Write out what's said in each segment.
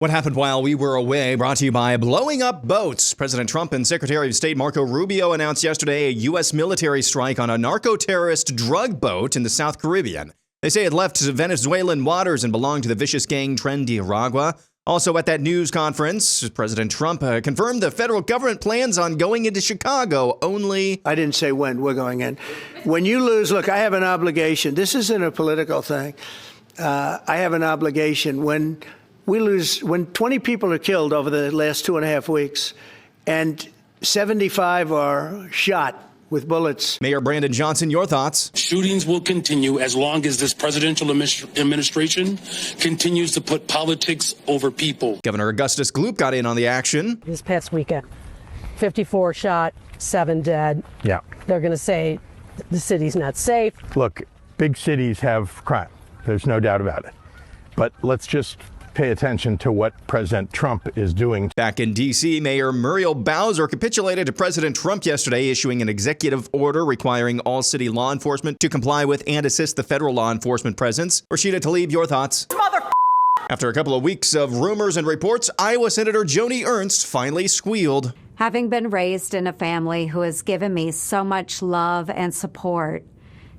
What happened while we were away, brought to you by blowing up boats. President Trump and Secretary of State Marco Rubio announced yesterday a U.S. military strike on a narco-terrorist drug boat in the South Caribbean. They say it left Venezuelan waters and belonged to the vicious gang Tren de Aragua. Also at that news conference, President Trump confirmed the federal government plans on going into Chicago only. I didn't say when we're going in. When you lose, look, I have an obligation. This isn't a political thing. I have an obligation. When 20 people are killed over the last 2.5 weeks and 75 are shot with bullets. Mayor Brandon Johnson, your thoughts? Shootings will continue as long as this presidential administration continues to put politics over people. Governor Augustus Gloop got in on the action. This past weekend, 54 shot, 7 dead. Yeah. They're going to say the city's not safe. Look, big cities have crime. There's no doubt about it. But let's just pay attention to what President Trump is doing. Back in D.C., Mayor Muriel Bowser capitulated to President Trump yesterday, issuing an executive order requiring all city law enforcement to comply with and assist the federal law enforcement presence. Rashida Tlaib, your thoughts? After a couple of weeks of rumors and reports, Iowa Senator Joni Ernst finally squealed. Having been raised in a family who has given me so much love and support,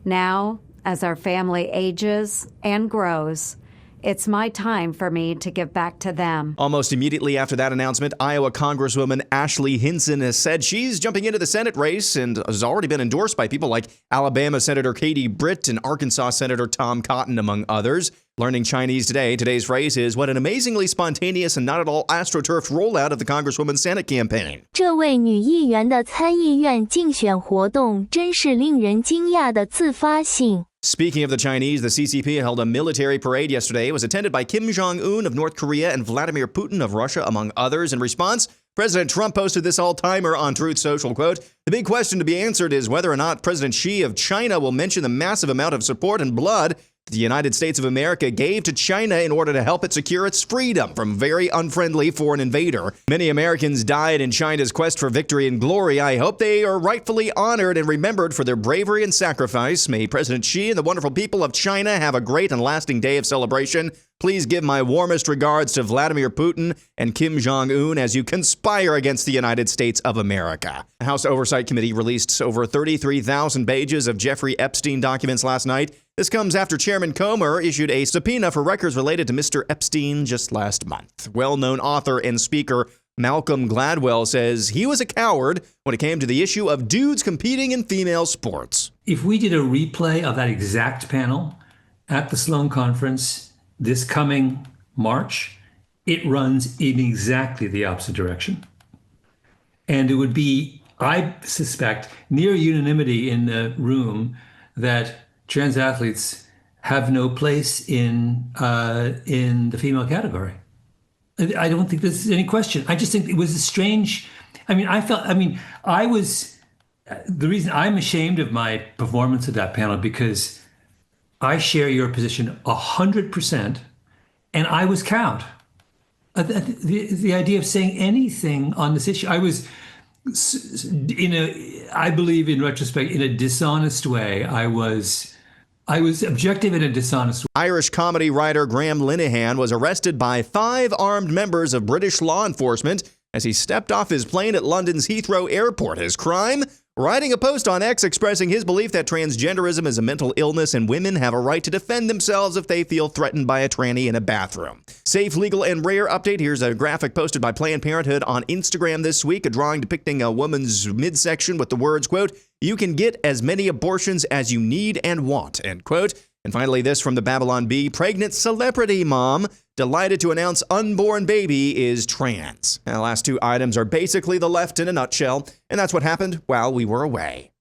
now, as our family ages and grows, it's my time for me to give back to them. Almost immediately after that announcement, Iowa Congresswoman Ashley Hinson has said she's jumping into the Senate race and has already been endorsed by people like Alabama Senator Katie Britt and Arkansas Senator Tom Cotton, among others. Learning Chinese today, today's phrase is, what an amazingly spontaneous and not at all astroturfed rollout of the Congresswoman's Senate campaign. 这位女议员的参议院竞选活动真是令人惊讶的自发性。 Speaking of the Chinese, the CCP held a military parade yesterday. It was attended by Kim Jong-un of North Korea and Vladimir Putin of Russia, among others. In response, President Trump posted this all-timer on Truth Social, quote, "The big question to be answered is whether or not President Xi of China will mention the massive amount of support and blood the United States of America gave to China in order to help it secure its freedom from a very unfriendly foreign invader. Many Americans died in China's quest for victory and glory. I hope they are rightfully honored and remembered for their bravery and sacrifice. May President Xi and the wonderful people of China have a great and lasting day of celebration. Please give my warmest regards to Vladimir Putin and Kim Jong-un as you conspire against the United States of America." The House Oversight Committee released over 33,000 pages of Jeffrey Epstein documents last night. This comes after Chairman Comer issued a subpoena for records related to Mr. Epstein just last month. Well-known author and speaker Malcolm Gladwell says he was a coward when it came to the issue of dudes competing in female sports. If we did a replay of that exact panel at the Sloan Conference this coming March, it runs in exactly the opposite direction. And it would be, I suspect, near unanimity in the room that trans athletes have no place in the female category. I don't think there's any question. I just think it was a strange. The reason I'm ashamed of my performance at that panel because I share your position 100%, and I was cowed. The idea of saying anything on this issue, I was I believe in retrospect, in a dishonest way. I was objective in a dishonest way. Irish comedy writer Graham Linehan was arrested by 5 armed members of British law enforcement as he stepped off his plane at London's Heathrow Airport. His crime? Writing a post on X expressing his belief that transgenderism is a mental illness and women have a right to defend themselves if they feel threatened by a tranny in a bathroom. Safe, legal, and rare update. Here's a graphic posted by Planned Parenthood on Instagram this week, a drawing depicting a woman's midsection with the words, quote, "You can get as many abortions as you need and want," end quote. And finally, this from the Babylon Bee, pregnant celebrity mom delighted to announce unborn baby is trans. And the last 2 items are basically the left in a nutshell, and that's what happened while we were away.